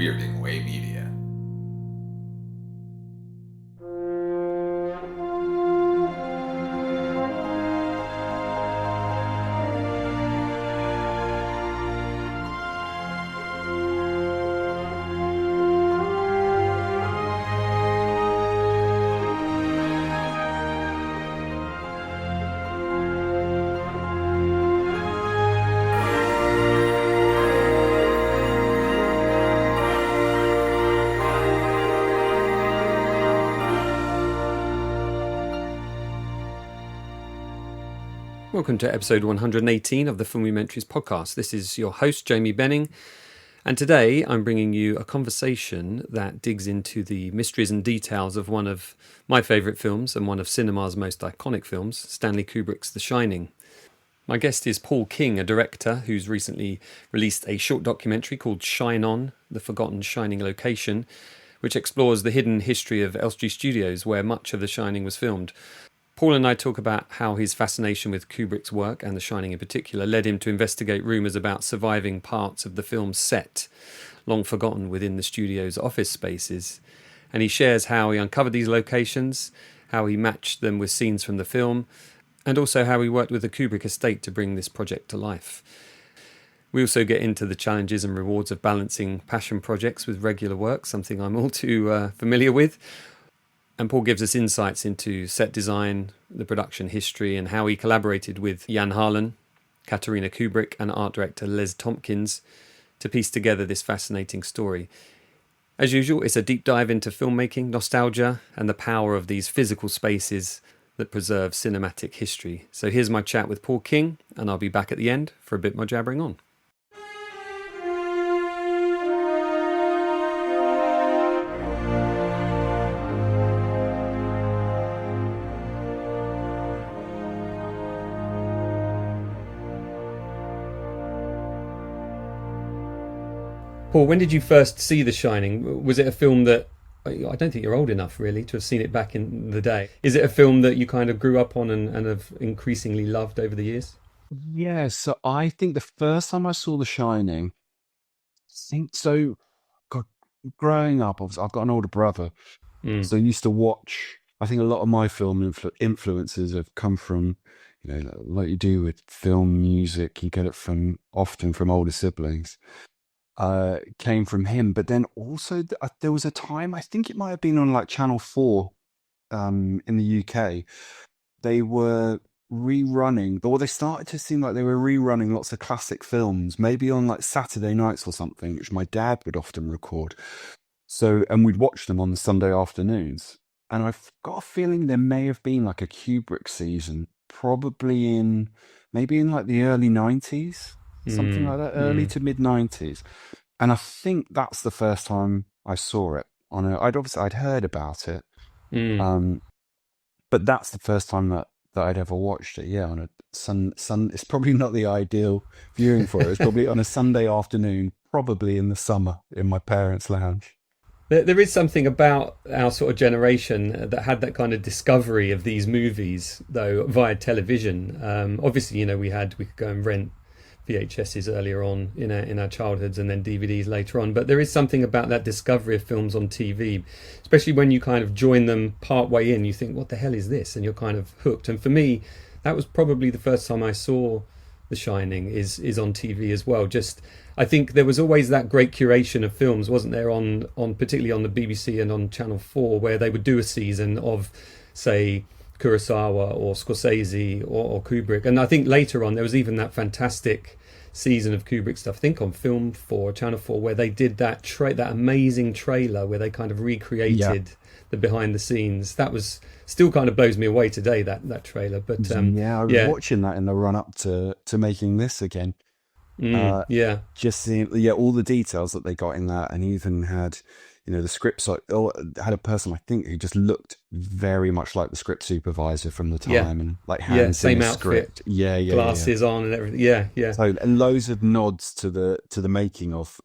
Bearding Way Media. Welcome to episode 118 of the Filmumentaries podcast. This is your host, Jamie Benning, and today I'm bringing you a conversation that digs into the mysteries and details of one of my favourite films and one of cinema's most iconic films, Stanley Kubrick's The Shining. My guest is Paul King, a director who's recently released a short documentary called Shine On, The Forgotten Shining Location, which explores the hidden history of Elstree Studios, where much of The Shining was filmed. Paul and I talk about how his fascination with Kubrick's work, and The Shining in particular, led him to investigate rumours about surviving parts of the film's set, long forgotten within the studio's office spaces. And he shares how he uncovered these locations, how he matched them with scenes from the film, and also how he worked with the Kubrick estate to bring this project to life. We also get into the challenges and rewards of balancing passion projects with regular work, something I'm all too familiar with. And Paul gives us insights into set design, the production history, and how he collaborated with Jan Harlan, Katerina Kubrick, and art director Les Tompkins to piece together this fascinating story. As usual, it's a deep dive into filmmaking, nostalgia, and the power of these physical spaces that preserve cinematic history. So here's my chat with Paul King, and I'll be back at the end for a bit more jabbering on. Paul, when did you first see The Shining? Was it a film that, I don't think you're old enough really to have seen it back in the day. Is it a film that you kind of grew up on and have increasingly loved over the years? Yeah, so I think the first time I saw The Shining, God, growing up, obviously, I've got an older brother, so I used to watch, I think a lot of my film influences have come from, like you do with film music, you get it often from older siblings. Came from him, but then also there was a time, I think it might have been on like Channel 4 in the UK, they were rerunning, or they started to seem like they were rerunning lots of classic films, maybe on like Saturday nights or something, which my dad would often record. And we'd watch them on the Sunday afternoons. And I've got a feeling there may have been like a Kubrick season, maybe in like the early 90s. Something like that, early to mid 90s, and I think that's the first time I saw it. I'd heard about it, but that's the first time that I'd ever watched it. Yeah, on a sun. It's probably not the ideal viewing for it. It was probably on a Sunday afternoon, probably in the summer, in my parents' lounge. There is something about our sort of generation that had that kind of discovery of these movies, though, via television. Obviously, we could go and rent VHSs earlier on in our childhoods, and then DVDs later on. But there is something about that discovery of films on TV, especially when you kind of join them part way in. You think, what the hell is this? And you're kind of hooked. And for me, that was probably the first time I saw The Shining is on TV as well. Just, I think there was always that great curation of films, wasn't there, on particularly on the BBC and on Channel 4, where they would do a season of, say, Kurosawa or Scorsese or Kubrick. And I think later on there was even that fantastic season of Kubrick stuff, I think on Film 4, Channel 4, where they did that amazing trailer where they kind of recreated the behind the scenes. That was still kind of blows me away today, that trailer. But I was watching that in the run up to making this again. Just seeing all the details that they got in that, and even had the script had a person, I think, who just looked very much like the script supervisor from the time, and like hands same in the outfit, script, glasses on and everything. So, and loads of nods to the making of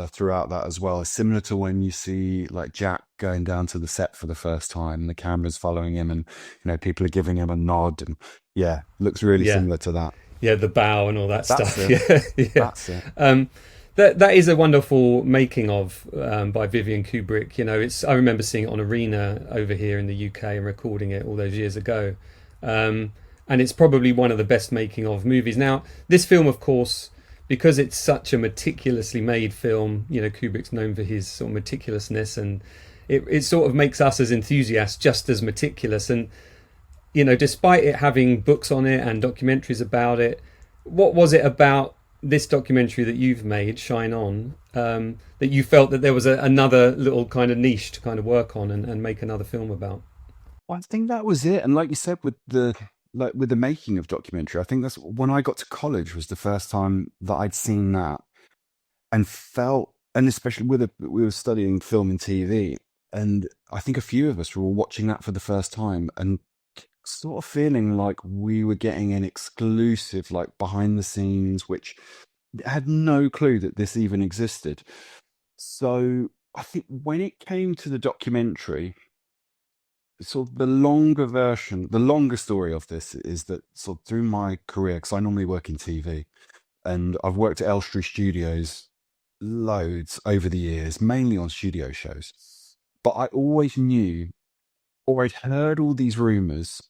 throughout that as well, similar to when you see like Jack going down to the set for the first time, and the camera's following him, and people are giving him a nod, and looks really similar to that. The bow and all that That's stuff. It. Yeah. That's it. that is a wonderful making of by Vivian Kubrick. You know, it's I remember seeing it on Arena over here in the UK and recording it all those years ago. Um, and it's probably one of the best making of movies. Now, this film, of course, because it's such a meticulously made film, you know, Kubrick's known for his sort of meticulousness, and it sort of makes us as enthusiasts just as meticulous. And you know, despite it having books on it and documentaries about it, what was it about this documentary that you've made, Shine On, that you felt that there was another little kind of niche to kind of work on and make another film about? Well, I think that was it. And like you said, with the making of documentary, I think that's when I got to college was the first time that I'd seen that and felt, and especially we were studying film and TV, and I think a few of us were all watching that for the first time and sort of feeling like we were getting an exclusive, like behind the scenes, which had no clue that this even existed. So I think when it came to the documentary, sort of the longer version, the longer story of this is that sort of through my career, because I normally work in TV, and I've worked at Elstree Studios loads over the years, mainly on studio shows. But I always knew, or I'd heard all these rumors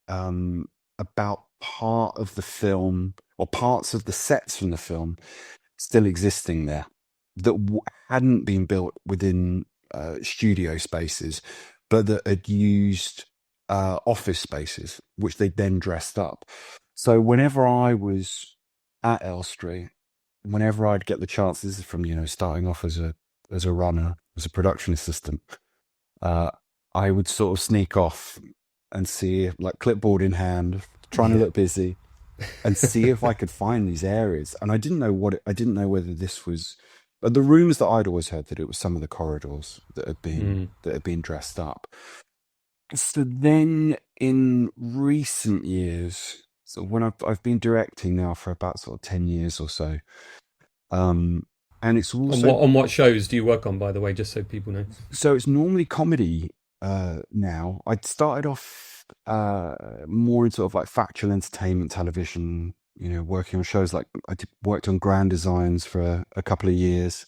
about part of the film or parts of the sets from the film still existing there that hadn't been built within studio spaces, but that had used office spaces, which they then dressed up. So whenever I was at Elstree, whenever I'd get the chance, this is from, starting off as a runner, as a production assistant, uh, I would sort of sneak off and see, like clipboard in hand, trying to Yeah. look busy, and see if I could find these areas. And I didn't know I didn't know whether this was, but the rumors that I'd always heard that it was some of the corridors Mm. that had been dressed up. So then in recent years, so when I've been directing now for about sort of 10 years or so, and it's On also, what shows do you work on, by the way, just so people know? so it's normally comedy now. I'd started off more in sort of like factual entertainment television, working on shows like worked on Grand Designs for a couple of years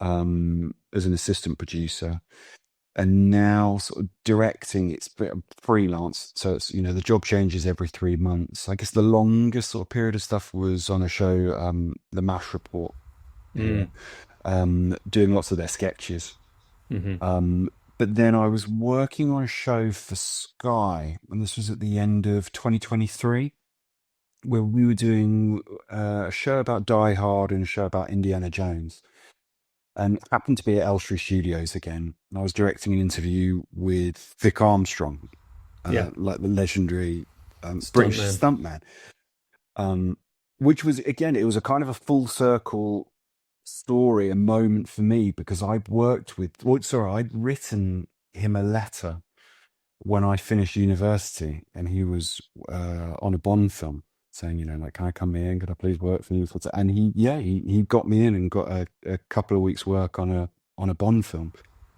as an assistant producer. And now sort of directing, it's freelance. So it's, the job changes every 3 months. I guess the longest sort of period of stuff was on a show, The MASH Report Mm. here, doing lots of their sketches. Hmm. But then I was working on a show for Sky, and this was at the end of 2023, where we were doing a show about Die Hard and a show about Indiana Jones. And it happened to be at Elstree Studios again. And I was directing an interview with Vic Armstrong, Yeah. like the legendary British Stuntman. stuntman, which was, again, it was a kind of a full circle story, a moment for me, because I'd written him a letter when I finished university, and he was on a Bond film saying, like, can I come in? Could I please work for you? And he got me in and got a couple of weeks work on a Bond film.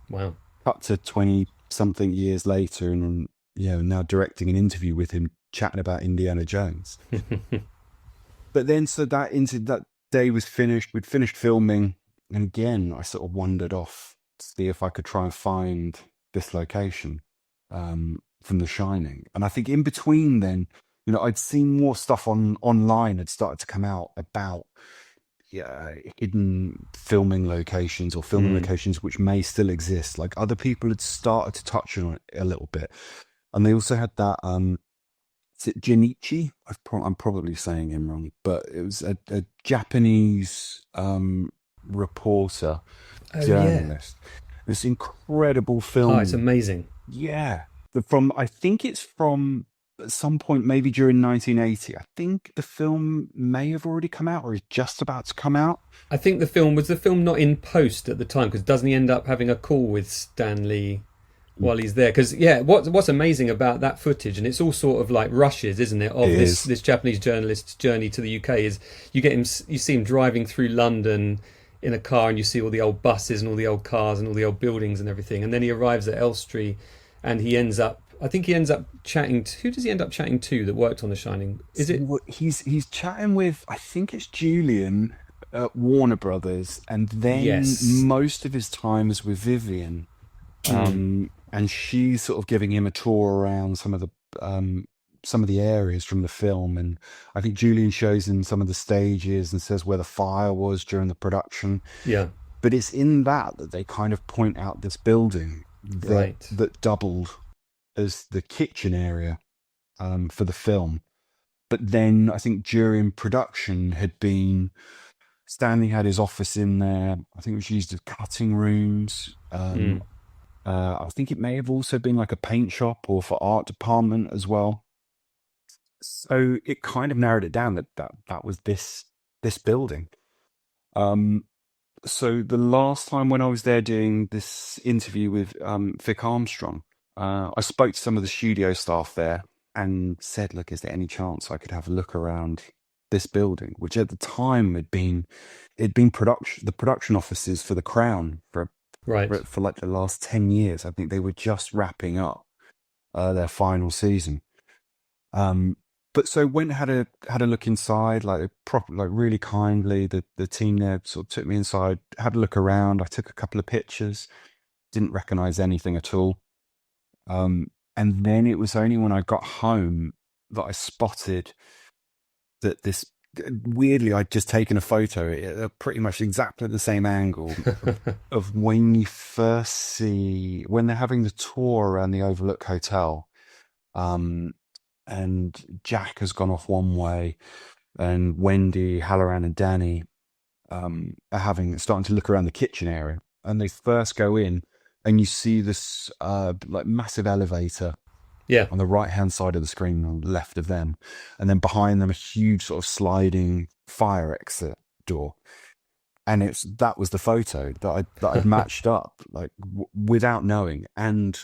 Wow. Cut to 20 something years later, and now directing an interview with him, chatting about Indiana Jones. But then, so that day was finished. We'd finished filming, and again, I sort of wandered off to see if I could try and find this location from The Shining. And I think in between then, I'd seen more stuff online had started to come out about hidden filming locations or filming Mm. locations which may still exist. Like other people had started to touch on it a little bit, and they also had that. Is it Jinichi? I'm probably saying him wrong, but it was a Japanese reporter, Oh yeah. journalist. This incredible Oh, it's film. amazing. Yeah, I think it's from at some point, maybe during 1980. I think the film may have already come out or is just about to come out. I think the film not in post at the time, because doesn't he end up having a call with Stan Lee while he's there? Because yeah, what's amazing about that footage, and it's all sort of like rushes, isn't it, of It this is. this Japanese journalist's journey to the UK, is you see him driving through London in a car, and you see all the old buses and all the old cars and all the old buildings and everything, and then he arrives at Elstree, and I think he ends up chatting to, who does he end up chatting to that worked on The Shining? Is it? So he's chatting with, I think it's Julian, Warner Brothers, and then Yes. most of his time is with Vivian, Mm. and she's sort of giving him a tour around um, some of the areas from the film, and I think Julian shows him some of the stages and says where the fire was during the production. Yeah. But it's in that they kind of point out this building that Right. doubled as the kitchen area for the film. But then I think during production had been Stanley had his office in there. I think it was used as cutting rooms. Mm. I think it may have also been like a paint shop or for art department as well. So it kind of narrowed it down that was this building. Um, so the last time when I was there doing this interview with Vic Armstrong, I spoke to some of the studio staff there and said, "Look, is there any chance I could have a look around this building?" Which at the time it'd been the production offices for the Crown Right. for like the last 10 years. I think they were just wrapping up their final season. Um, but so went had a look inside, like proper, like really kindly. The team there sort of took me inside, had a look around. I took a couple of pictures, didn't recognize anything at all. And then it was only when I got home that I spotted that this weirdly I'd just taken a photo at pretty much exactly the same angle of when you first see when they're having the tour around the Overlook Hotel. Um, and Jack has gone off one way, and Wendy, Halloran, and Danny are starting to look around the kitchen area, and they first go in, and you see this like massive elevator Yeah. on the right hand side of the screen, on the left of them, and then behind them a huge sort of sliding fire exit door. And that was the photo that I'd matched up like without knowing, and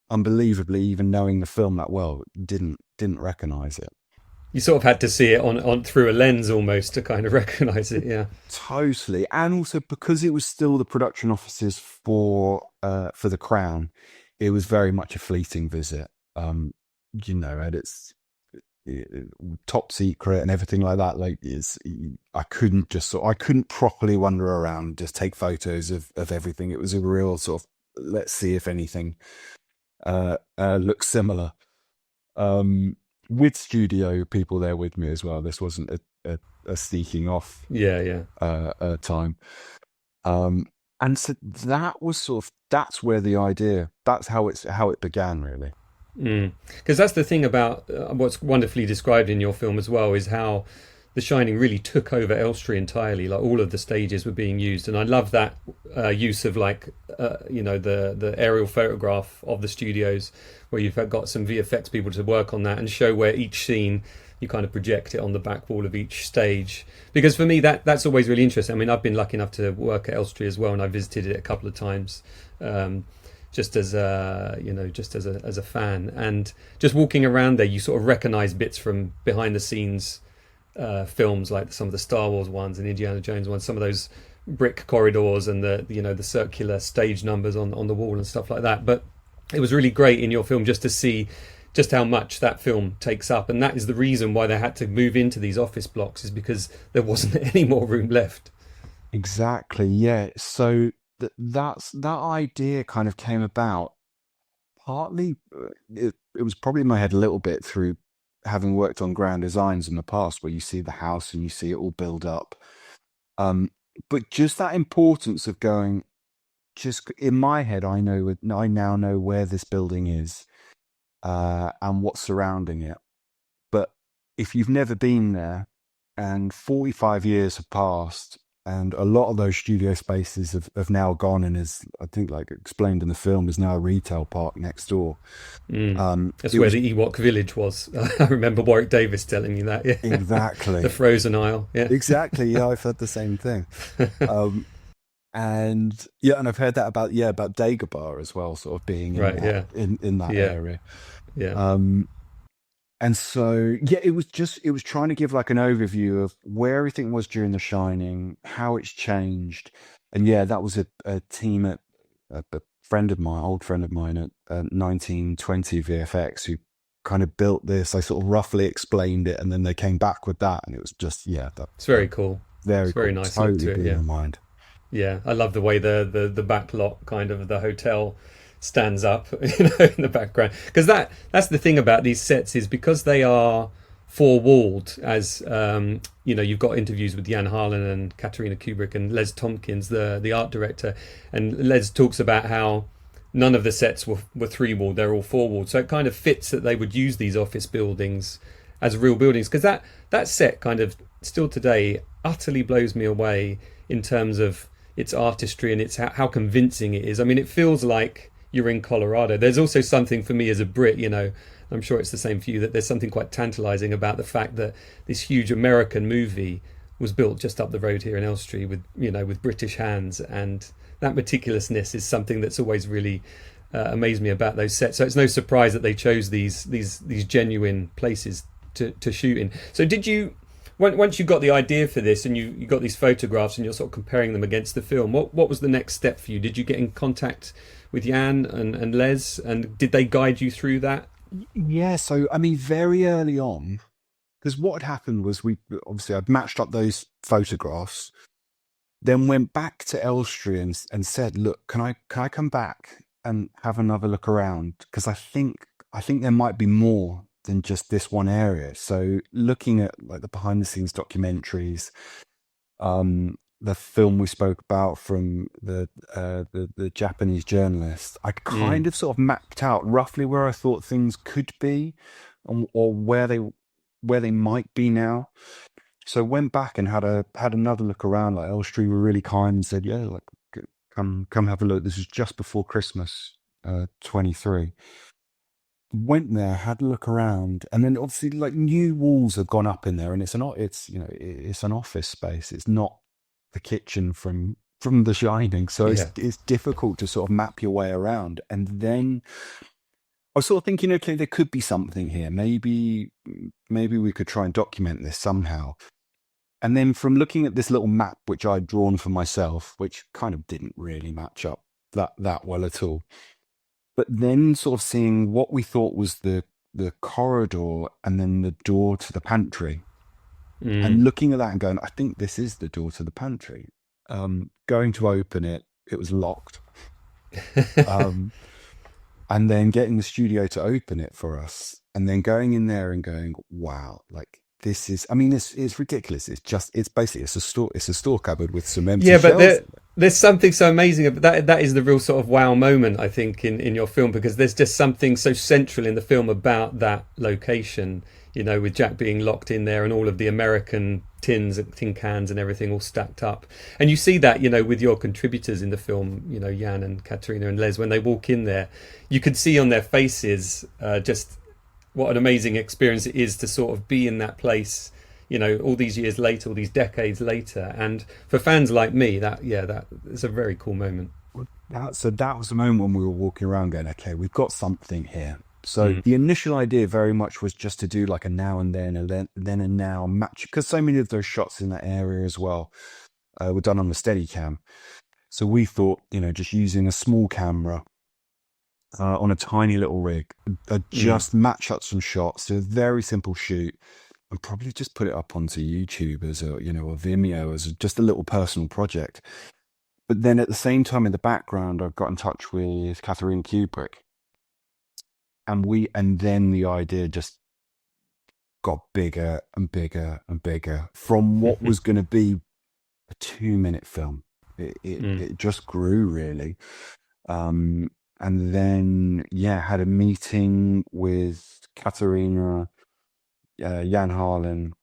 unbelievably, even knowing the film that well, didn't recognize it. You sort of had to see it on through a lens almost to kind of recognize it. Yeah. Totally, and also because it was still the production offices for the Crown, it was very much a fleeting visit. And it's top secret and everything like that. Like, I couldn't properly wander around, just take photos of everything. It was a real sort of let's see if anything looks similar. With studio people there with me as well. This wasn't a sneaking off Yeah. Yeah. time. And so that's where the idea, that's how it began, really. Because that's the thing about what's wonderfully described in your film as well is how The Shining really took over Elstree entirely. Like all of the stages were being used, and I love that use of the aerial photograph of the studios, where you've got some VFX people to work on that and show where each scene you kind of project it on the back wall of each stage. Because for me that's always really interesting. I mean, I've been lucky enough to work at Elstree as well, and I visited it a couple of times. Just as as a fan, and just walking around there, you sort of recognize bits from behind the scenes films, like some of the Star Wars ones and Indiana Jones ones, some of those brick corridors and the circular stage numbers on the wall and stuff like that. But it was really great in your film just to see just how much that film takes up, and that is the reason why they had to move into these office blocks, is because there wasn't any more room left. Exactly, yeah. So that idea kind of came about partly. It was probably in my head a little bit through having worked on grand designs in the past, where you see the house and you see it all build up. But just that importance of going, just in my head, I now know where this building is and what's surrounding it. But if you've never been there, and 45 years have passed, and a lot of those studio spaces have now gone, and is, I think, like explained in the film, is now a retail park next door. That's It where was the Ewok village was. I remember Warwick Davis telling me that. Yeah, the exactly, frozen isle. Yeah. exactly. Yeah, I've heard the same thing. Um, and yeah, and I've heard that about Dagobah as well, sort of being in Right. that Yeah. in that Yeah. area. Yeah. Um, And so, yeah, it was trying to give like an overview of where everything was during The Shining, how it's changed. And yeah, that was a team at a old friend of mine at 1920 VFX, who kind of built this. I sort of roughly explained it, and then they came back with that. And it was just, yeah, It's very cool. It's very very cool. nice look Totally to it. blew Yeah. my mind. Yeah, I love the way the back lot kind of the hotel stands up, in the background. Because that's the thing about these sets is because they are four walled. As you've got interviews with Jan Harlan and Katerina Kubrick and Les Tompkins, the art director, and Les talks about how none of the sets were three walled; they're all four walled. So it kind of fits that they would use these office buildings as real buildings because that set kind of still today utterly blows me away in terms of its artistry and its how convincing it is. I mean, it feels like you're in Colorado. There's also something for me as a Brit, I'm sure it's the same for you, that there's something quite tantalizing about the fact that this huge American movie was built just up the road here in Elstree with British hands, and that meticulousness is something that's always really amazed me about those sets. So it's no surprise that they chose these genuine places to shoot in. So did you, once you got the idea for this and you got these photographs and you're sort of comparing them against the film, what was the next step for you? Did you get in contact with Jan and Les, and did they guide you through that? Yeah, so I mean, very early on, because what had happened was I'd matched up those photographs, then went back to Elstree and said, "Look, can I come back and have another look around? Because I think there might be more than just this one area." So looking at like the behind the scenes documentaries, the film we spoke about from the Japanese journalist, I kind of sort of mapped out roughly where I thought things could be, or where they might be now. So went back and had another look around. Like Elstree were really kind and said, "Yeah, like come have a look." This was just before Christmas, 23. Went there, had a look around, and then obviously like new walls have gone up in there, and it's an office space. It's not the kitchen from The Shining, so Yeah. it's difficult to sort of map your way around. And then I was sort of thinking, okay, there could be something here. Maybe we could try and document this somehow. And then from looking at this little map which I'd drawn for myself, which kind of didn't really match up that well at all, but then sort of seeing what we thought was the corridor and then the door to the pantry, and looking at that and going, I think this is the door to the pantry. Going to open it, it was locked. And then getting the studio to open it for us, and then going in there and going, wow, like this is, I mean, it's ridiculous. It's basically, it's a store cupboard with some empty Yeah, but shelves. there's something so amazing about that is the real sort of wow moment, I think, in your film, because there's just something so central in the film about that location, with Jack being locked in there and all of the American tins and tin cans and everything all stacked up. And you see that, with your contributors in the film, Jan and Katerina and Les, when they walk in there, you could see on their faces just what an amazing experience it is to sort of be in that place, all these years later, all these decades later. And for fans like me, that is a very cool moment. So that was the moment when we were walking around going, okay, we've got something here. So the initial idea very much was just to do like a now and then a now match, because so many of those shots in that area as well were done on the Steadicam. So we thought, just using a small camera on a tiny little rig, just match up some shots, do a very simple shoot, and probably just put it up onto YouTube as or Vimeo as just a little personal project. But then at the same time, in the background, I've got in touch with Katerina Kubrick, and then the idea just got bigger and bigger and bigger from what was going to be a 2-minute film. It just grew really. And then, had a meeting with Katerina, Jan Harlan,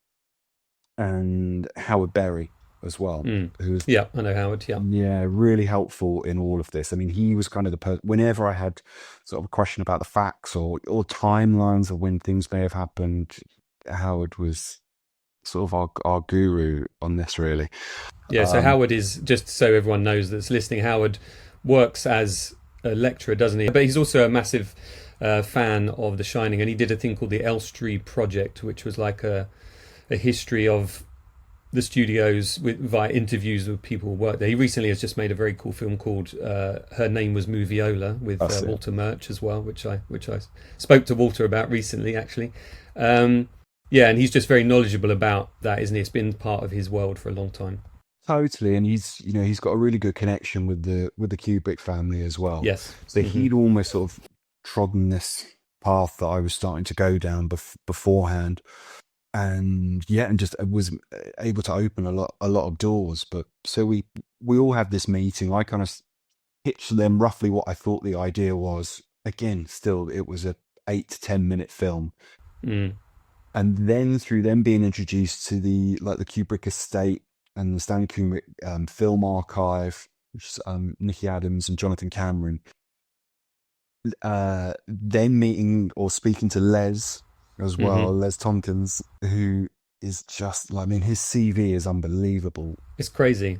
and Howard Berry as well. Who's Yeah, I know Howard. Yeah, really helpful in all of this. I mean, he was kind of the person. Whenever I had sort of a question about the facts or timelines of when things may have happened, Howard was sort of our guru on this, really. Yeah. So Howard is, just so everyone knows that's listening, Howard works as a lecturer, doesn't he? But he's also a massive fan of The Shining, and he did a thing called the Elstree Project, which was like a history of the studios via interviews with people who work there. He recently has just made a very cool film called Her Name Was Moviola with Walter Murch as well, which I spoke to Walter about recently, actually. Yeah, and he's just very knowledgeable about that, isn't he? It's been part of his world for a long time. Totally, and he's got a really good connection with the Kubrick family as well. Yes. So he'd almost sort of trodden this path that I was starting to go down beforehand, and yeah, and just was able to open a lot of doors. But so we all had this meeting. I kind of pitched them roughly what I thought the idea was. Again, still, it was a 8 to 10 minute film, Mm. and then through them being introduced to the Kubrick estate and the Stanley Kubrick film archive, which is Nicky Adams and Jonathan Cameron, then meeting or speaking to Les as well, Hmm. Les Tompkins, who is just, I mean, his CV is unbelievable, It's crazy.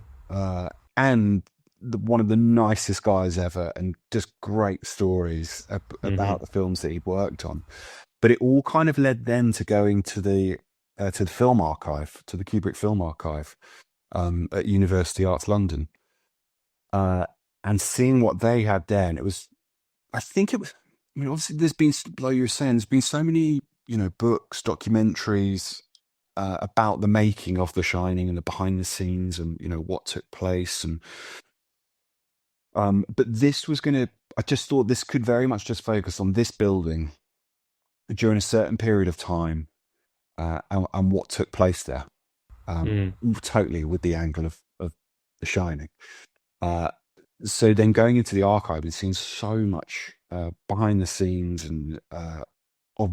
and one of the nicest guys ever, and just great stories Hmm. about the films that he'd worked on. But it all kind of led then to going to the film archive, to the Kubrick film archive at University Arts London, uh, and seeing what they had there. And it was, I think it was, I mean, obviously there's been, like you were saying, there's been so many, books, documentaries about the making of The Shining and the behind the scenes and, what took place. And but this was going to, I just thought this could very much just focus on this building during a certain period of time, and what took place there, um, Mm. totally with the angle of The Shining. Uh, so then going into the archive and seeing so much behind the scenes and of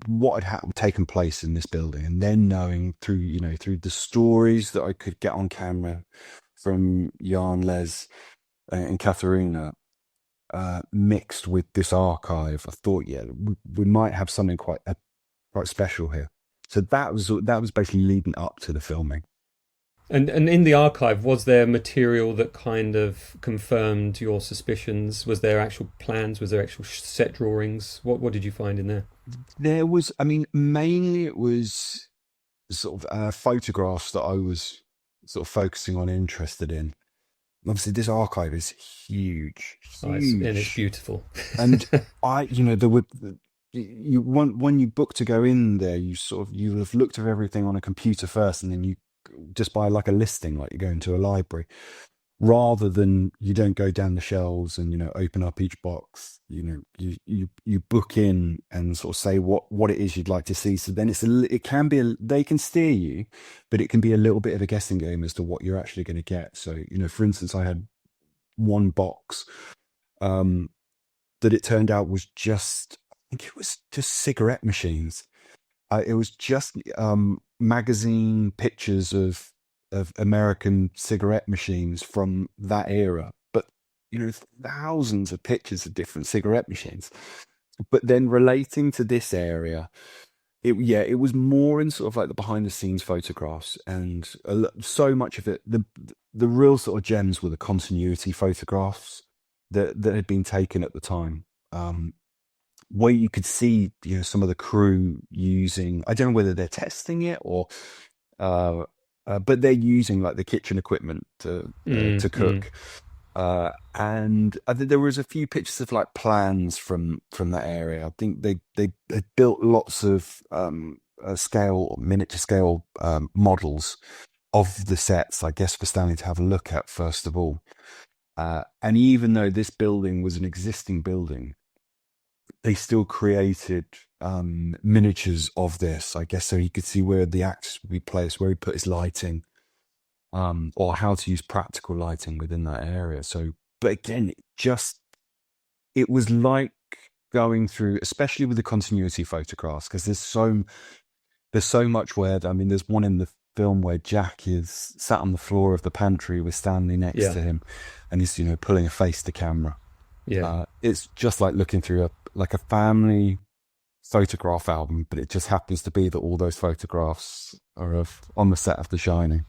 what had taken place in this building, and then knowing through the stories that I could get on camera from Jan, Les, and Katharina, mixed with this archive, I thought, yeah, we might have something quite special here. So that was basically leading up to the filming. And in the archive, was there material that kind of confirmed your suspicions? Was there actual plans? Was there actual set drawings? What did you find in there? There was, I mean, mainly it was sort of photographs that I was sort of focusing on, interested in. Obviously, this archive is huge, Oh, it's huge, beautiful. and there would when you book to go in there, you have looked at everything on a computer first, and then you just buy like a listing, like you go into a library, rather than you don't go down the shelves and open up each box. You book in and sort of say what it is you'd like to see. So then it can be they can steer you, but it can be a little bit of a guessing game as to what you're actually going to get. So for instance, I had one box um that it turned out was just, I think it was just cigarette machines. It was just magazine pictures of American cigarette machines from that era, but thousands of pictures of different cigarette machines. But then relating to this area, it was more in sort of like the behind the scenes photographs, and so much of it, the real sort of gems were the continuity photographs that had been taken at the time. Where you could see some of the crew using, I don't know whether they're testing it or uh, but they're using like the kitchen equipment to Mm, mm. cook, and I think there was a few pictures of like plans from that area. I think they had built lots of miniature scale models of the sets, I guess, for Stanley to have a look at first of all. And even though this building was an existing building, they still created miniatures of this, I guess, so he could see where the acts would be placed, where he put his lighting, or how to use practical lighting within that area. So, but again, it was like going through, especially with the continuity photographs, because there's so much where, I mean, there's one in the film where Jack is sat on the floor of the pantry with Stanley next Yeah, to him, and he's pulling a face to camera. yeah. It's just like looking through a family photograph album, but it just happens to be that all those photographs are on the set of The Shining.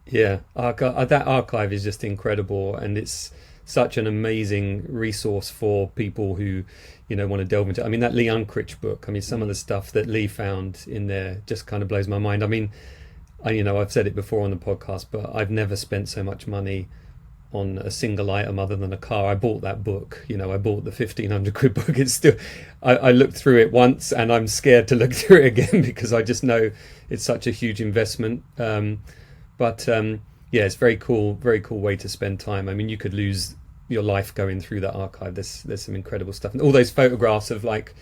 Yeah, that archive is just incredible, and it's such an amazing resource for people who, want to delve into. I mean, that Lee Unkrich book. I mean, some of the stuff that Lee found in there just kind of blows my mind. I mean, I've said it before on the podcast, but I've never spent so much money on a single item other than a car. I bought that book. I bought the 1,500 quid book. It's still, I looked through it once, and I'm scared to look through it again because I just know it's such a huge investment. But yeah, it's very cool way to spend time. I mean, you could lose your life going through that archive. There's some incredible stuff, and all those photographs of like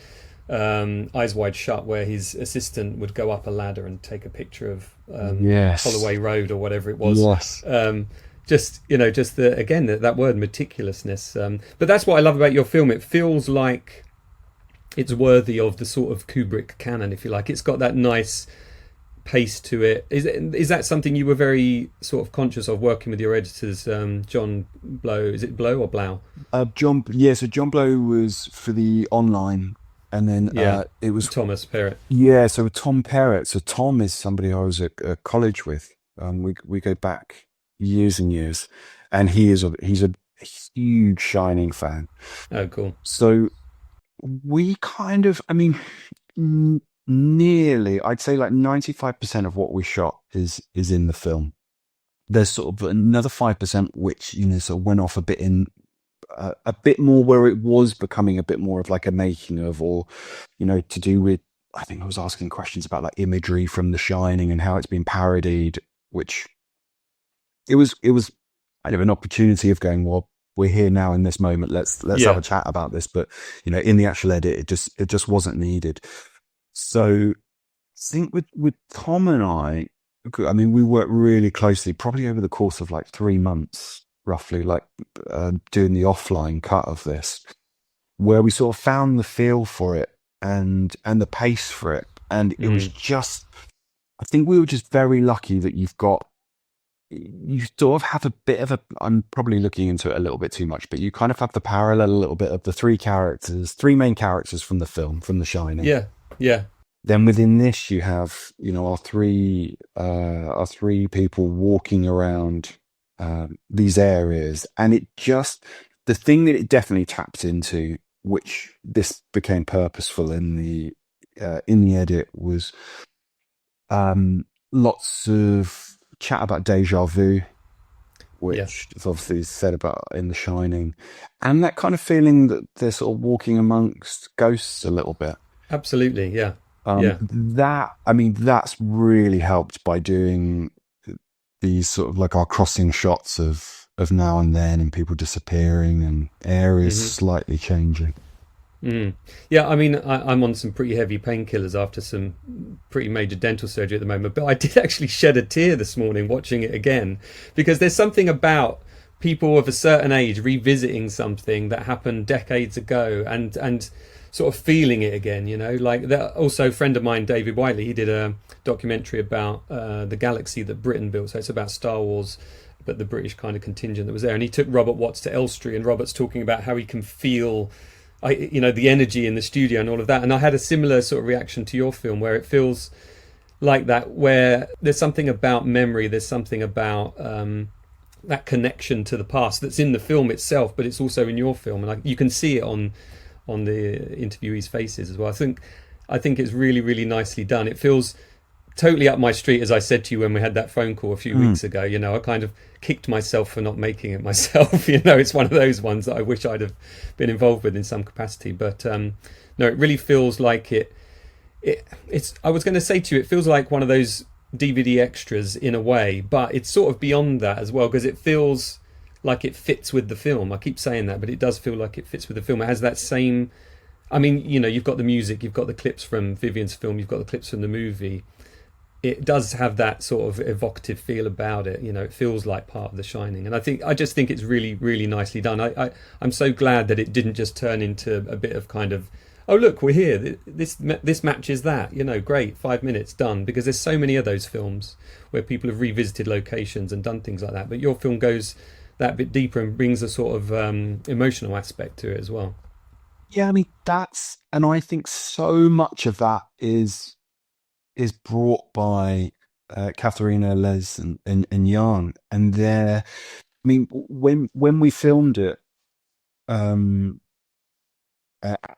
Eyes Wide Shut, where his assistant would go up a ladder and take a picture of Yes. Holloway Road or whatever it was. Yes. Just the again that word meticulousness. But that's what I love about your film. It feels like it's worthy of the sort of Kubrick canon, if you like. It's got that nice pace to it. Is that something you were very sort of conscious of working with your editors, John Blow? Is it Blow or Blau? So John Blow was for the online, and then Yeah, it was Thomas Perrott. so Tom Perrott. So Tom is somebody I was at college with. We go back years and years, and he's a huge Shining fan. Oh, cool. So we kind of, I mean, nearly, I'd say like 95% of what we shot is in the film. There's sort of another 5% which sort of went off a bit in a bit more where it was becoming a bit more of like a making of, or to do with, I think I was asking questions about like imagery from The Shining and how it's been parodied, which it was kind of an opportunity of going, well, we're here now in this moment, let's have Yeah, a chat about this. But in the actual edit, it just wasn't needed. So I think with Tom and I mean, we worked really closely, probably over the course of like 3 months, roughly, like doing the offline cut of this, where we sort of found the feel for it and the pace for it. And it was mm, just, I think we were just very lucky that you sort of have a bit of a, I'm probably looking into it a little bit too much, but you kind of have the parallel a little bit of the three main characters from the film, from The Shining. yeah, yeah. Then within this, you have, our three people walking around these areas, and the thing that it definitely tapped into, which this became purposeful in the edit, was lots of chat about deja vu, Yeah, which is obviously said about in The Shining, and that kind of feeling that they're sort of walking amongst ghosts a little bit. absolutely. Yeah, yeah. I mean, that's really helped by doing these sort of like our crossing shots of now and then and people disappearing and areas Hmm. slightly changing. Mm. Yeah, I mean, I'm on some pretty heavy painkillers after some pretty major dental surgery at the moment, but I did actually shed a tear this morning watching it again because there's something about people of a certain age revisiting something that happened decades ago and sort of feeling it again, like that. Also, a friend of mine, David Whiteley, he did a documentary about the galaxy that Britain built, so it's about Star Wars, but the British kind of contingent that was there, and he took Robert Watts to Elstree, and Robert's talking about how he can feel the energy in the studio and all of that. And I had a similar sort of reaction to your film, where it feels like that, where there's something about memory, there's something about that connection to the past that's in the film itself, but it's also in your film, and you can see it on the interviewees' faces as well. I think it's really, really nicely done. It feels totally up my street, as I said to you when we had that phone call a few Mm. weeks ago. I kind of kicked myself for not making it myself. It's one of those ones that I wish I'd have been involved with in some capacity. But no, it really feels like it's. I was going to say to you, it feels like one of those DVD extras in a way, but it's sort of beyond that as well, because it feels like it fits with the film. I keep saying that, but it does feel like it fits with the film. It has that same. I mean, you've got the music, you've got the clips from Vivian's film, you've got the clips from the movie. It does have that sort of evocative feel about it. It feels like part of The Shining, and I just think it's really, really nicely done. I'm so glad that it didn't just turn into a bit of kind of, oh look, we're here. This matches that. Great, 5 minutes done. Because there's so many of those films where people have revisited locations and done things like that. But your film goes that bit deeper and brings a sort of emotional aspect to it as well. Yeah, I mean, and I think so much of that is brought by Katharina, Les, and Jan, and I mean, when we filmed it, um,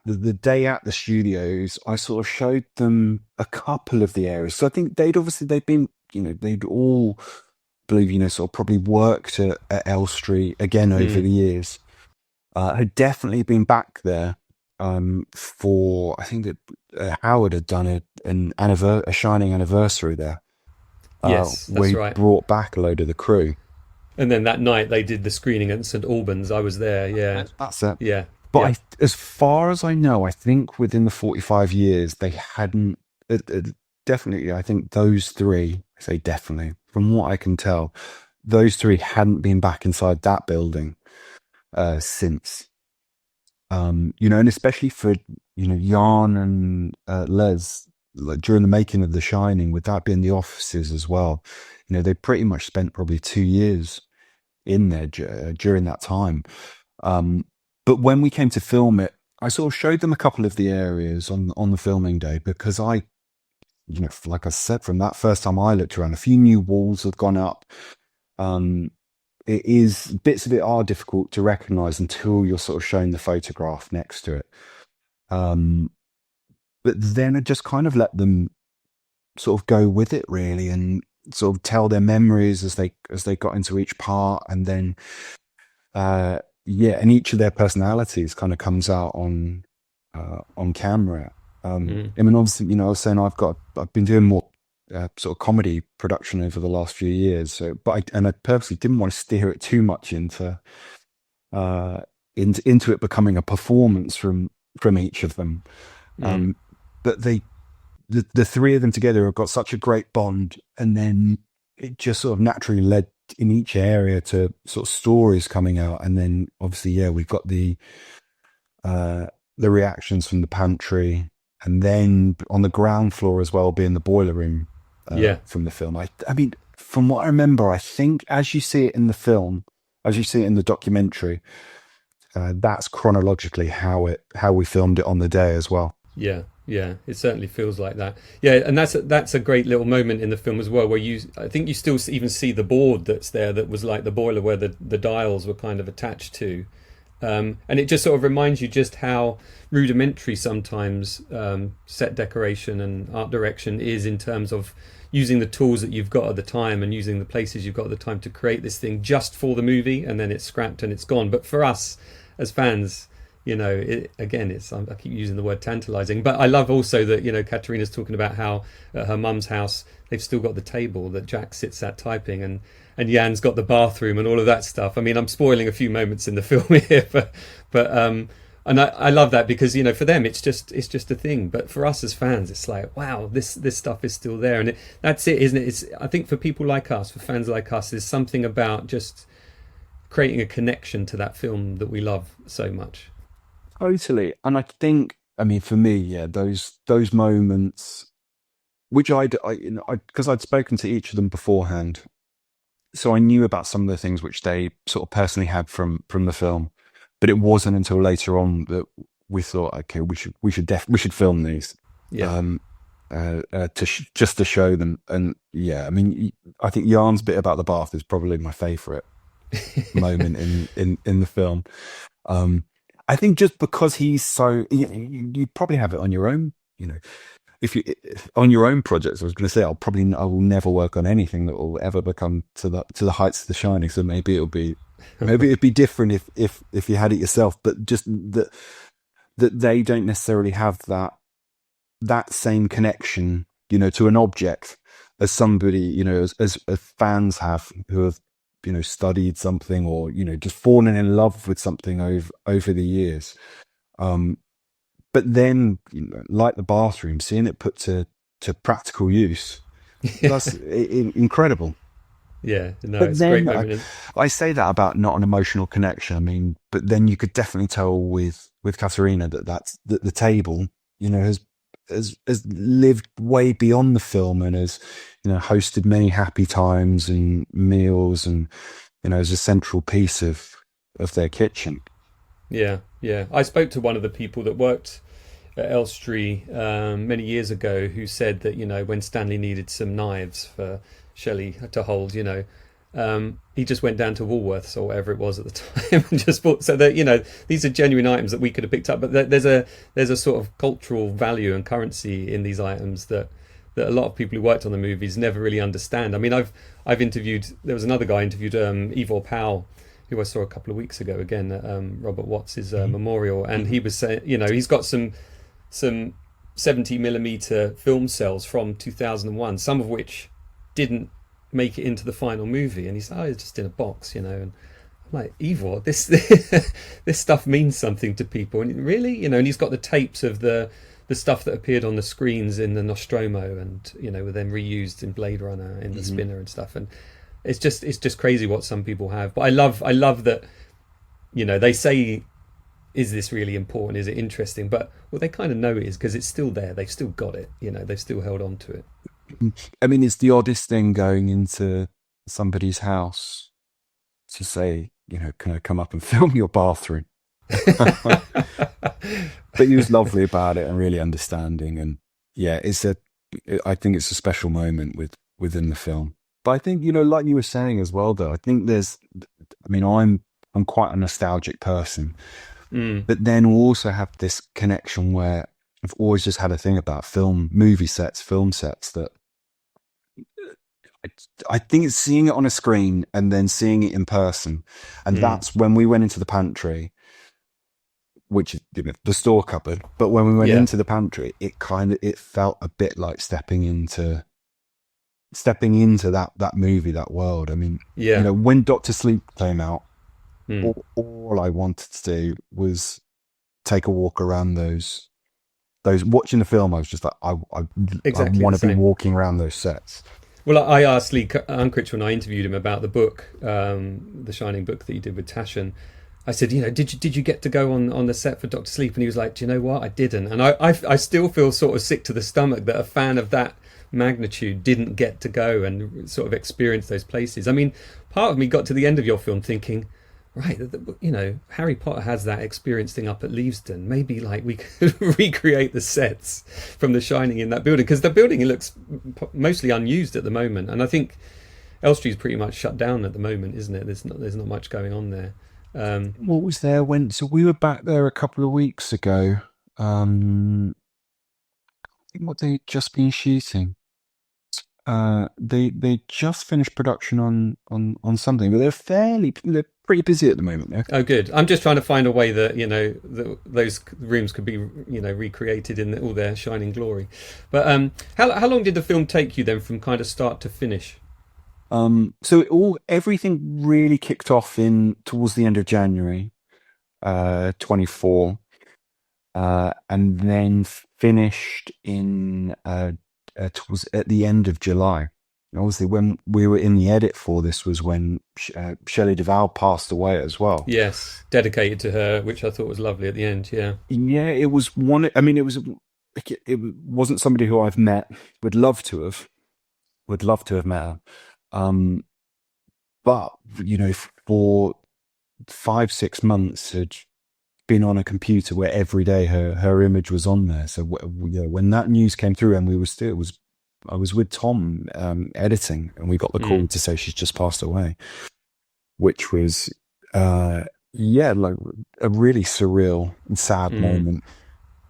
the day at the studios, I sort of showed them a couple of the areas. So I think they'd been, they'd all believe, sort of probably worked at Elstree again over the years, had definitely been back there for, I think that Howard had done a shining anniversary there, Yes, where that's he right. brought back a load of the crew. And then that night they did the screening at St Albans. I was there. Yeah, That's it. yeah, But yeah, as far as I know, I think within the 45 years, they hadn't, definitely, I think those three, I say definitely, from what I can tell, those three hadn't been back inside that building since. And especially for, Jan and Les, like during the making of The Shining, with that being the offices as well, they pretty much spent probably 2 years in there during that time. But when we came to film it, I sort of showed them a couple of the areas on the filming day, because like I said, from that first time I looked around, a few new walls had gone up. Bits of it are difficult to recognize until you're sort of showing the photograph next to it. But then I just kind of let them sort of go with it, really, and sort of tell their memories as they got into each part, and then and each of their personalities kind of comes out on camera. I mean, obviously, I was saying I've been doing more sort of comedy production over the last few years. So, I purposely didn't want to steer it too much into it becoming a performance from each of them. But the three of them together have got such a great bond, and then it just sort of naturally led in each area to sort of stories coming out. And then obviously, we've got the reactions from the pantry, and then on the ground floor as well, being the boiler room yeah. from the film. I mean, from what I remember, I think as you see it in the film, as you see it in the documentary, that's chronologically how we filmed it on the day as well. Yeah, yeah, it certainly feels like that. Yeah, and that's a great little moment in the film as well, where I think you still even see the board that's there that was like the boiler where the dials were kind of attached to, and it just sort of reminds you just how rudimentary sometimes set decoration and art direction is, in terms of using the tools that you've got at the time and using the places you've got at the time to create this thing just for the movie, and then it's scrapped and it's gone. But for us as fans, I keep using the word tantalizing, but I love also that, Katerina's talking about how at her mum's house they've still got the table that Jack sits at typing, and Jan's got the bathroom and all of that stuff. I mean, I'm spoiling a few moments in the film here, but and I love that, because for them it's just a thing, but for us as fans it's like, wow, this stuff is still there, and that's it, isn't it? I think for people like us, for fans like us, there's something about just creating a connection to that film that we love so much. Totally. And I think, I mean, for me, those moments, which because I'd spoken to each of them beforehand, so I knew about some of the things which they sort of personally had from the film, but it wasn't until later on that we thought, okay, we should film these, Yeah. just to show them. And I mean, I think Jan's bit about the bath is probably my favorite moment in the film. I think just because he's so, you probably have it on your own, if you on your own projects. I was going to say, I will never work on anything that will ever become to the heights of The Shining. So maybe it'd be different if you had it yourself. But just that they don't necessarily have that same connection, to an object as somebody, as fans have, who have studied something, or just fallen in love with something over the years. But then, like the bathroom, seeing it put to practical use, that's incredible. Yeah, no, But it's a great then moment. I say that about not an emotional connection. I mean, but then you could definitely tell with Katerina that the table, has lived way beyond the film, and has hosted many happy times and meals, and as a central piece of their kitchen. Yeah, yeah. I spoke to one of the people that worked at Elstree many years ago, who said that when Stanley needed some knives for Shelley to hold, he just went down to Woolworths or whatever it was at the time and just bought. So that these are genuine items that we could have picked up, but there's a sort of cultural value and currency in these items that that a lot of people who worked on the movies never really understand. I mean, I've interviewed. There was another guy I interviewed, Ivor Powell, who I saw a couple of weeks ago again at Robert Watts's memorial, and he was saying, he's got some 70mm film cells from 2001, some of which didn't make it into the final movie, and he said, it's just in a box, and I'm like, Ivor, this this stuff means something to people, and really, and he's got the tapes of the stuff that appeared on the screens in the Nostromo, and were then reused in Blade Runner in the Spinner and stuff, and it's just crazy what some people have. But I love that, they say, is this really important? Is it interesting? But they kind of know it is, because it's still there. They've still got it. They've still held on to it. I mean, it's the oddest thing going into somebody's house to say, can I come up and film your bathroom? But he was lovely about it and really understanding. And yeah, I think it's a special moment within the film. But I think, like you were saying as well, though, I think I'm quite a nostalgic person, but then also have this connection where I've always just had a thing about film sets that I think it's seeing it on a screen and then seeing it in person. And that's when we went into the pantry, which is the store cupboard. But when we went into the pantry, it felt a bit like stepping into that movie, that world. I mean, when Dr. Sleep came out, all I wanted to do was take a walk around those watching the film. I was just like, I want to be walking around those sets. Well, I asked Lee Unkrich when I interviewed him about the book, the Shining book that he did with Taschen. I said, did you get to go on the set for Dr. Sleep? And he was like, do you know what? I didn't. And I still feel sort of sick to the stomach that a fan of that magnitude didn't get to go and sort of experience those places. I mean, part of me got to the end of your film thinking, right, Harry Potter has that experience thing up at Leavesden. Maybe we could recreate the sets from The Shining in that building, because the building looks mostly unused at the moment, and I think Elstree's pretty much shut down at the moment, isn't it? There's not much going on there. What was there so we were back there a couple of weeks ago. I think what they'd just been shooting. They just finished production on something, but they're pretty busy at the moment. Yeah. Oh, good. I'm just trying to find a way that those rooms could be recreated in all their shining glory. But how long did the film take you then, from kind of start to finish? So everything really kicked off towards the end of January, 24, and then finished towards at the end of July. And obviously, when we were in the edit for this was when Shelley Duvall passed away as well. Yes, dedicated to her, which I thought was lovely at the end. Yeah, it was one. I mean, it wasn't somebody who I've met. Would love to have met her. But for 5-6 months had been on a computer where every day her image was on there. So when that news came through, and I was with Tom editing, and we got the call to say she's just passed away, which was like a really surreal and sad moment.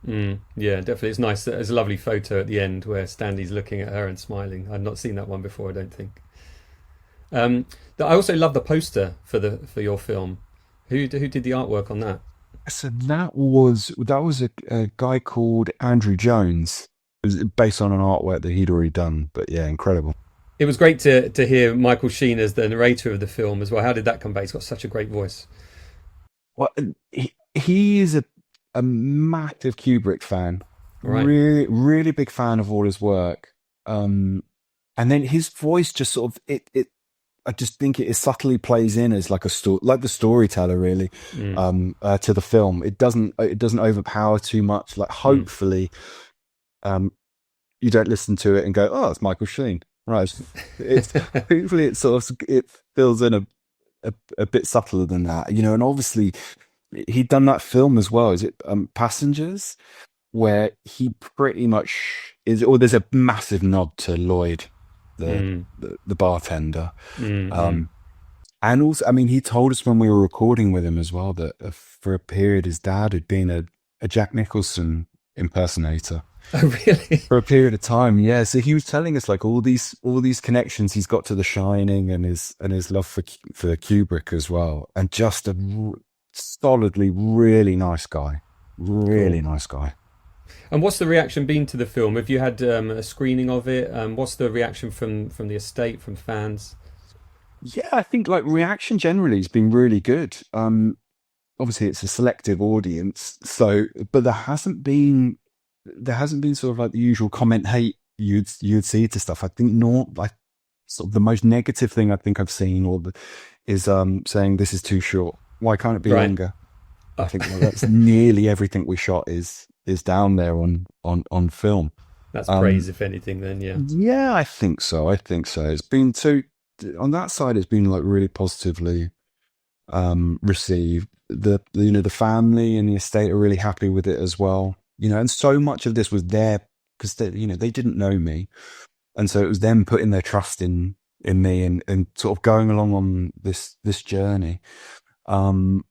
Yeah, definitely. It's nice. There's a lovely photo at the end where Stanley's looking at her and smiling. I've not seen that one before, I don't think. I also love the poster for your film. Who did the artwork on that? So that was a guy called Andrew Jones. It was based on an artwork that he'd already done, but yeah, incredible. It was great to hear Michael Sheen as the narrator of the film as well. How did that come back? He's got such a great voice. Well, he is a massive Kubrick fan, right. Really, really big fan of all his work. And then his voice just sort of I just think it subtly plays in as like like the storyteller, really, to the film. It doesn't overpower too much. Like, hopefully, you don't listen to it and go, "Oh, it's Michael Sheen." Right? Hopefully it fills in a bit subtler than that, And obviously, he'd done that film as well. Is it Passengers, where he pretty much is, or there's a massive nod to Lloyd, the bartender. And also, I mean, he told us when we were recording with him as well that for a period his dad had been a Jack Nicholson impersonator. Oh, really? for a period of time. Yeah, so he was telling us like all these connections he's got to The Shining and his love for Kubrick as well, and just a solidly really nice guy, Cool. really nice guy. And what's the reaction been to the film? Have you had a screening of it? What's the reaction from the estate, from fans? Yeah, I think like reaction generally has been really good. Obviously it's a selective audience, so but there hasn't been sort of like the usual comment hate you'd see to stuff. I think like sort of the most negative thing I think I've seen is saying this is too short. Why can't it be Right. longer? I Oh, think well, that's nearly everything we shot is down there on film. that's Um, praise, if anything. Then, yeah. yeah, I think so. I think so. It's been too on that side. It's been like really positively received. The family and the estate are really happy with it as well. And so much of this was there because they didn't know me, and so it was them putting their trust in me and sort of going along on this journey. Um,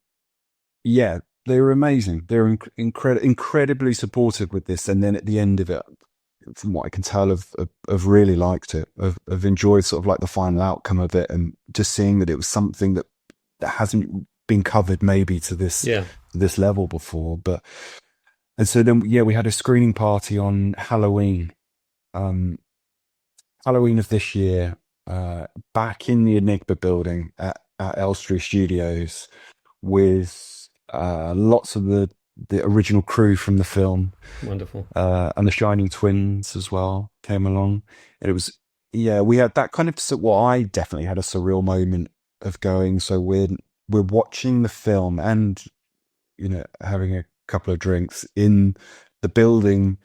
yeah, they were amazing. They were incredibly supportive with this, and then at the end of it, from what I can tell, have really liked it. Have enjoyed sort of like the final outcome of it, and just seeing that it was something that hasn't been covered maybe Yeah. to this level before. But and so then yeah, we had a screening party on um, Halloween of this year, back in the Enigma building at Elstree Studios with lots of the original crew from the film, Wonderful. and the Shining twins as well came along. And it was, yeah, we had that kind of, well, I definitely had a surreal moment of going. So we're watching the film and, having a couple of drinks in the building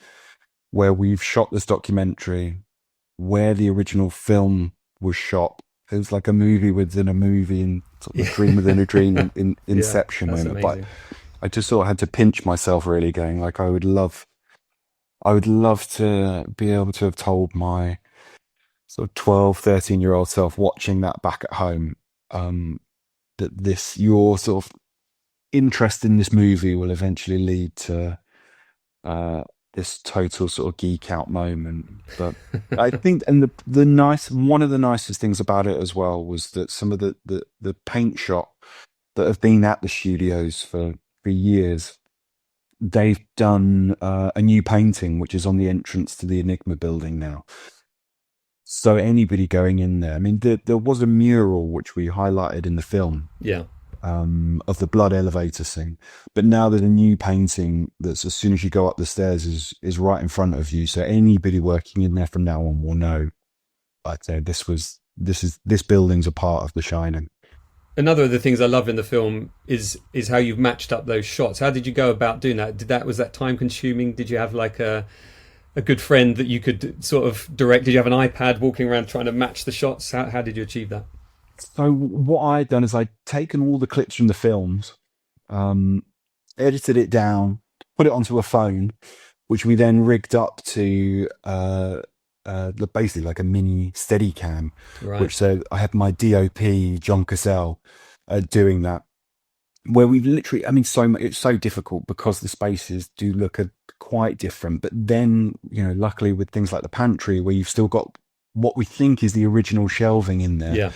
where we've shot this documentary, where the original film was shot. It was like a movie within a movie and sort of a Yeah. dream within a dream in Yeah. Inception That's moment. But amazing. I just sort of had to pinch myself really going like I would love to be able to have told my sort of 12, 13-year-old self watching that back at home, um, that your sort of interest in this movie will eventually lead to uh, this total sort of geek out moment. But I think, and one of the nicest things about it as well was that some of the paint shop that have been at the studios for years, they've done a new painting which is on the entrance to the Enigma building now. So anybody going in there, I mean, there was a mural which we highlighted in the film, Yeah. of the blood elevator scene, but now there's a new painting that's as soon as you go up the stairs is right in front of you. So anybody working in there from now on will know. I'd say this building's a part of The Shining. Another of the things I love in the film is how you've matched up those shots. How did you go about doing that? Was that time consuming? Did you have like a good friend that you could sort of direct? Did you have an iPad walking around trying to match the shots? How did you achieve that? So what I'd done is I'd taken all the clips from the films, um, edited it down, put it onto a phone, which we then rigged up to basically like a mini Steadicam, Right. which so I had my DOP John Cassell doing that. Where we've literally, I mean, so much, it's so difficult because the spaces do look quite different. But then, luckily with things like the pantry, where you've still got what we think is the original shelving in there, Yeah.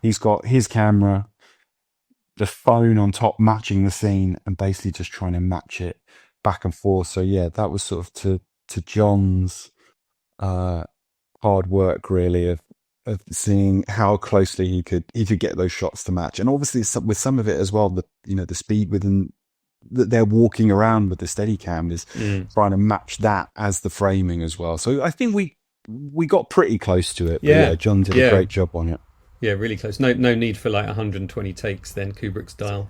he's got his camera, the phone on top matching the scene, and basically just trying to match it back and forth. So yeah, that was sort of to John's uh, hard work really of seeing how closely he could get those shots to match, and obviously with some of it as well, the speed within that they're walking around with the Steadicam is Mm. trying to match that as the framing as well. So I think we got pretty close to it, but yeah, Yeah. John did a Yeah. great job on it. Yeah. Really close. No need for like 120 takes then, Kubrick style.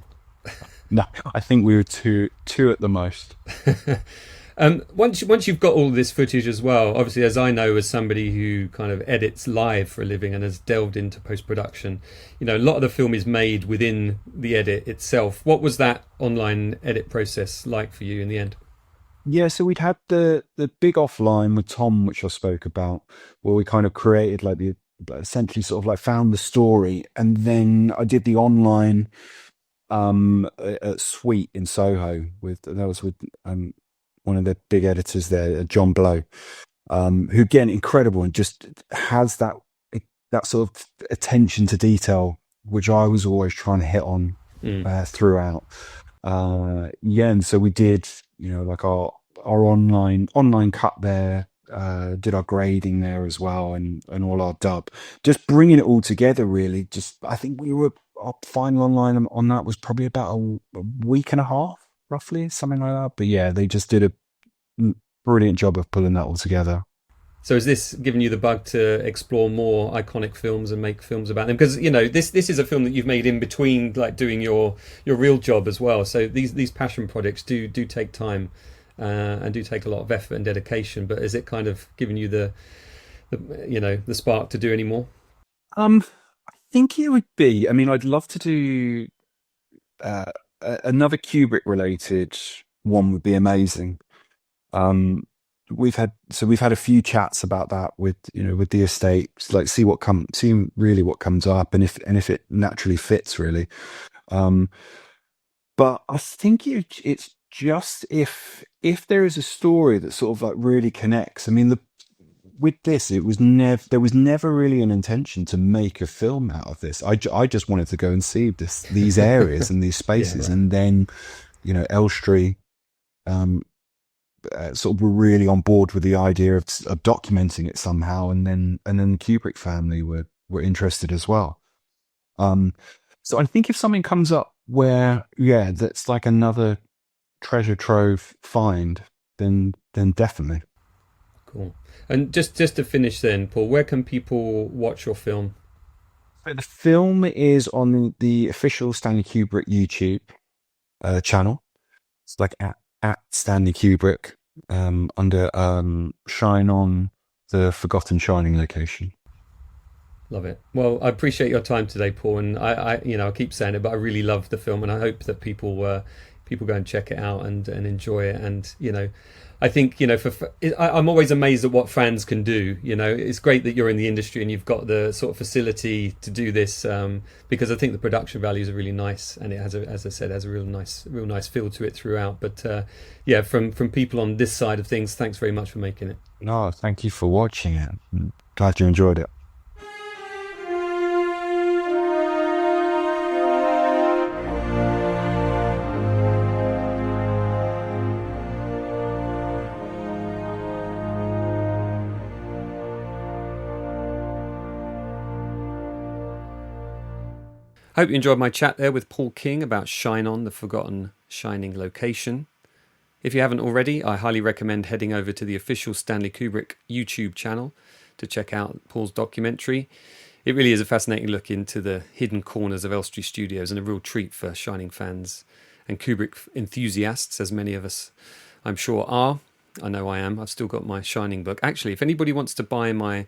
No, I think we were two at the most. Once you've got all this footage as well, obviously, as I know, as somebody who kind of edits live for a living and has delved into post production, a lot of the film is made within the edit itself. What was that online edit process like for you in the end? Yeah, so we'd had the big offline with Tom, which I spoke about, where we kind of created like the essentially sort of like found the story, and then I did the online at Suite in Soho with one of the big editors there, John Blow, who again incredible and just has that sort of attention to detail, which I was always trying to hit on throughout. Yeah, and so we did, like our online cut there, did our grading there as well, and all our dub, just bringing it all together. Really, just I think our final online on that was probably about a week and a half, roughly, something like that. But yeah, they just did a brilliant job of pulling that all together. So is this giving you the bug to explore more iconic films and make films about them? Because this is a film that you've made in between, like doing your real job as well. So these passion projects do take time and do take a lot of effort and dedication. But is it kind of giving you the spark to do any more? I think it would be. I mean, I'd love to do another Kubrick related one. Would be amazing. We've had a few chats about that with the estate, like see really what comes up, and if it naturally fits really. But I think it's just if there is a story that sort of like really connects. I mean, with this, there was never really an intention to make a film out of this. I just wanted to go and see these areas and these spaces, Yeah, right. and then Elstree sort of were really on board with the idea of documenting it somehow, and then the Kubrick family were interested as well. So I think if something comes up where that's like another treasure trove find, then definitely. Cool. And just to finish then, Paul, where can people watch your film? But the film is on the official Stanley Kubrick YouTube channel. It's like at Stanley Kubrick, under Shine On, the Forgotten Shining location. Love it. Well, I appreciate your time today, Paul, and I keep saying it, but I really love the film, and I hope that people go and check it out and enjoy it. And I think I'm always amazed at what fans can do. It's great that you're in the industry and you've got the sort of facility to do this, because I think the production values are really nice, and it has, as I said, has a real nice feel to it throughout. But yeah, from people on this side of things, thanks very much for making it. No, thank you for watching it. Glad you enjoyed it. Hope you enjoyed my chat there with Paul King about Shine On, the Forgotten Shining location. If you haven't already, I highly recommend heading over to the official Stanley Kubrick YouTube channel to check out Paul's documentary. It really is a fascinating look into the hidden corners of Elstree Studios, and a real treat for Shining fans and Kubrick enthusiasts, as many of us I'm sure are. I know I am. I've still got my Shining book. Actually, if anybody wants to buy my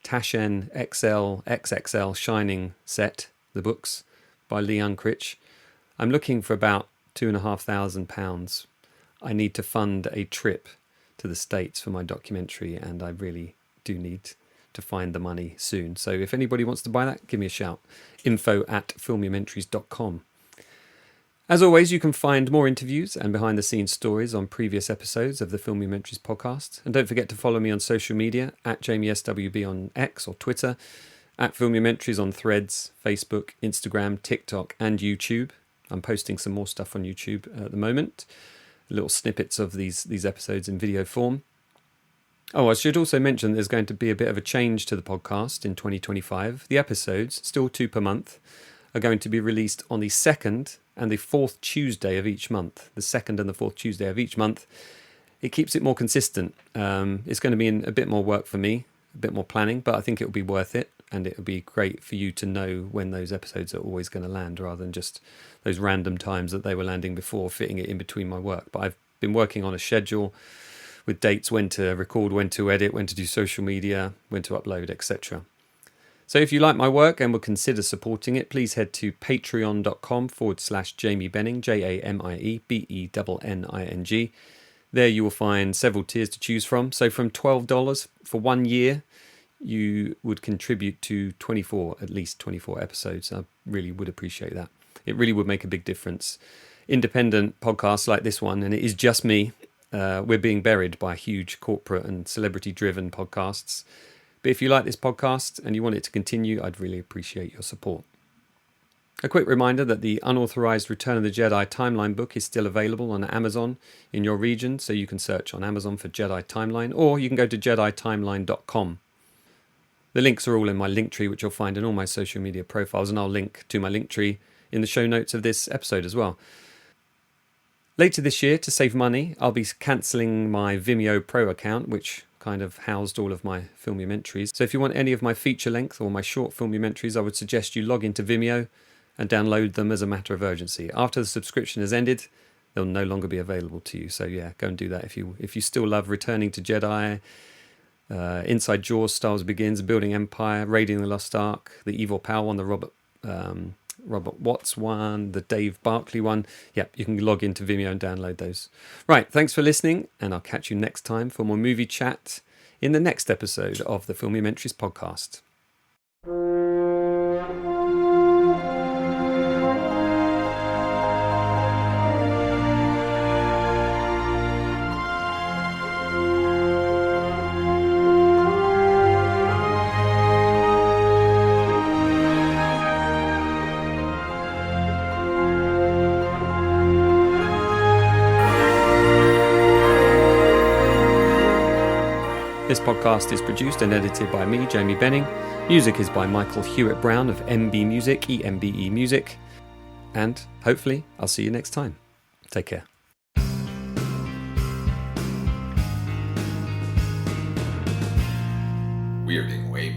Taschen XL XXL Shining set, the books by Lee Unkrich, I'm looking for about £2,500. I need to fund a trip to the States for my documentary, and I really do need to find the money soon. So if anybody wants to buy that, give me a shout. info@filmumentaries.com. As always, you can find more interviews and behind-the-scenes stories on previous episodes of the Filmumentaries podcast. And don't forget to follow me on social media, at JamieSWB on X or Twitter, at Filmumentaries on Threads, Facebook, Instagram, TikTok, and YouTube. I'm posting some more stuff on YouTube at the moment. Little snippets of these episodes in video form. Oh, I should also mention there's going to be a bit of a change to the podcast in 2025. The episodes, still 2 per month, are going to be released on the 2nd and the 4th Tuesday of each month. The 2nd and the 4th Tuesday of each month. It keeps it more consistent. It's going to be a bit more work for me, a bit more planning, but I think it'll be worth it. And it would be great for you to know when those episodes are always going to land, rather than just those random times that they were landing before, fitting it in between my work. But I've been working on a schedule with dates, when to record, when to edit, when to do social media, when to upload, etc. So if you like my work and would consider supporting it, please head to patreon.com/Jamie Benning, JamieBenning. There you will find several tiers to choose from. So from $12 for 1 year, you would contribute to at least 24 episodes. I really would appreciate that. It really would make a big difference. Independent podcasts like this one, and it is just me, we're being buried by huge corporate and celebrity-driven podcasts. But if you like this podcast and you want it to continue, I'd really appreciate your support. A quick reminder that the unauthorized Return of the Jedi Timeline book is still available on Amazon in your region, so you can search on Amazon for Jedi Timeline, or you can go to jeditimeline.com. The links are all in my Linktree, which you'll find in all my social media profiles, and I'll link to my Linktree in the show notes of this episode as well. Later this year, to save money, I'll be cancelling my Vimeo Pro account, which kind of housed all of my filmumentaries. So if you want any of my feature length or my short filmumentaries, I would suggest you log into Vimeo and download them as a matter of urgency. After the subscription has ended, they'll no longer be available to you. So yeah, go and do that if you still love Returning to Jedi, Inside Jaws, Star Wars Begins, Building Empire, Raiding the Lost Ark, the Evil Power one, the Robert Watts one, the Dave Barkley one. Yep, you can log into Vimeo and download those. Right, thanks for listening, and I'll catch you next time for more movie chat in the next episode of the Filmumentaries podcast. This podcast is produced and edited by me, Jamie Benning. Music is by Michael Hewitt Brown of MB Music, EMBE Music. And hopefully, I'll see you next time. Take care. We are being way